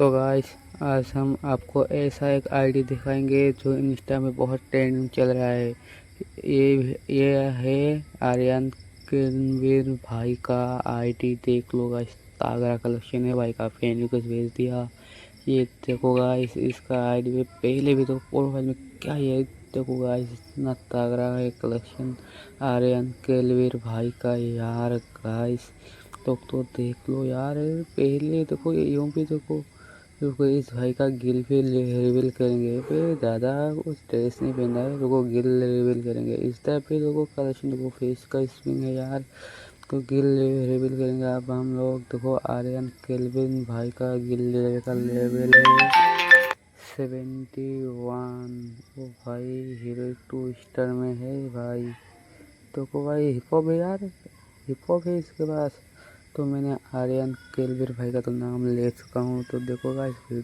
तो गाइस आज हम आपको ऐसा एक आईडी दिखाएंगे जो इंस्टा में बहुत ट्रेंडिंग चल रहा है। ये है आर्यन किरणवीर भाई का आईडी। देख लो गाइस, तागड़ा कलेक्शन है भाई का। फैन रिक्वेस्ट भेज दिया। ये देखो गाइस, इसका आईडी में पहले भी तो प्रोफाइल में क्या ये देखो गाइस, इतना तागड़ा है कलेक्शन आर्यन किरणवीर भाई का यार। गाइस तो देख लो यार, पहले देखो यूं भी देखो इस भाई का गिल भी रिवील करेंगे पे। ज़्यादा कुछ ड्रेस नहीं पहना है, देखो गिल रिवील करेंगे। इस टाइप पे देखो कलेक्शन, देखो फेस का स्विंग है यार, तो गिल रिवील करेंगे। अब हम लोग देखो आर्यन केल्विन भाई का गिल का लेवल है 71। वो भाई हीरो 2 स्टार में है भाई। देखो भाई हिप हॉप है यार, हिप हॉप है इसके पास। तो मैंने आर्यन केल्विन भाई का तो नाम ले चुका हूँ। तो देखो गाइस वीडियो